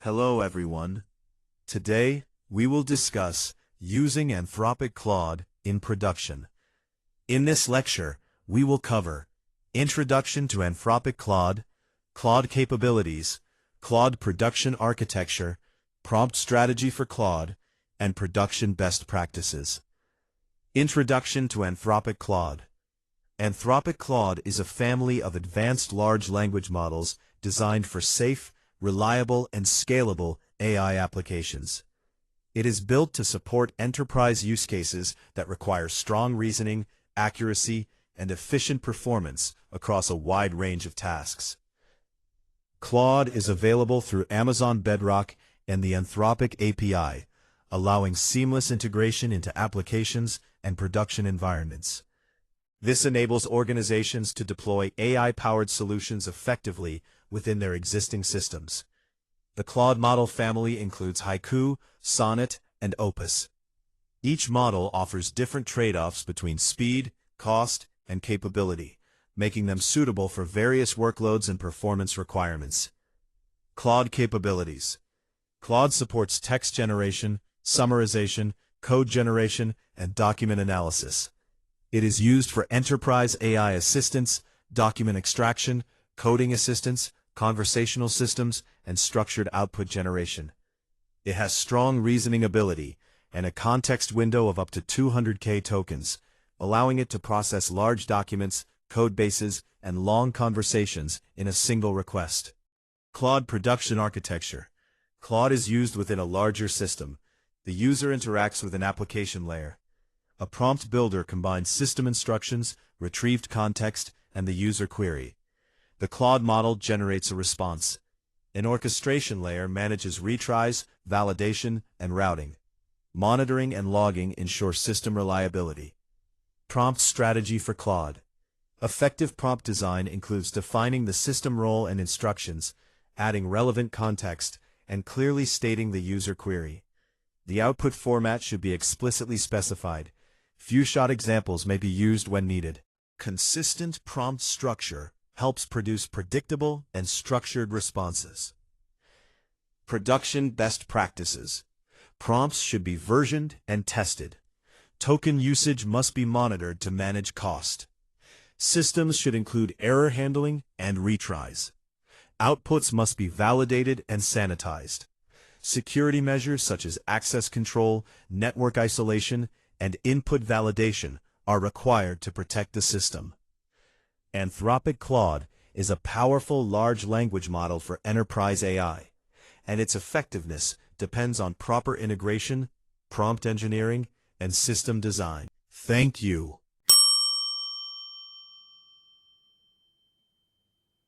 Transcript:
Hello everyone. Today, we will discuss using Anthropic Claude in production. In this lecture, we will cover Introduction to Anthropic Claude, Claude capabilities, Claude production architecture, prompt strategy for Claude, and production best practices. Introduction to Anthropic Claude. Anthropic Claude is a family of advanced large language models designed for safe, reliable, and scalable AI applications. It is built to support enterprise use cases that require strong reasoning, accuracy, and efficient performance across a wide range of tasks. Claude is available through Amazon Bedrock and the Anthropic API, allowing seamless integration into applications and production environments. This enables organizations to deploy AI-powered solutions effectively within their existing systems. The Claude model family includes Haiku, Sonnet, and Opus. Each model offers different trade-offs between speed, cost, and capability, making them suitable for various workloads and performance requirements. Claude capabilities. Claude supports text generation, summarization, code generation, and document analysis. It is used for enterprise AI assistance, document extraction, coding assistance, conversational systems, and structured output generation. It has strong reasoning ability and a context window of up to 200K tokens, allowing it to process large documents, code bases, and long conversations in a single request. Claude production architecture. Claude is used within a larger system. The user interacts with an application layer. A prompt builder combines system instructions, retrieved context, and the user query. The Claude model generates a response. An orchestration layer manages retries, validation, and routing. Monitoring and logging ensure system reliability. Prompt strategy for Claude. Effective prompt design includes defining the system role and instructions, adding relevant context, and clearly stating the user query. The output format should be explicitly specified. Few-shot examples may be used when needed. Consistent prompt structure helps produce predictable and structured responses. Production best practices. Prompts should be versioned and tested. Token usage must be monitored to manage cost. Systems should include error handling and retries. Outputs must be validated and sanitized. Security measures such as access control, network isolation, and input validation are required to protect the system. Anthropic Claude is a powerful large language model for enterprise AI, and its effectiveness depends on proper integration, prompt engineering, and system design. Thank you.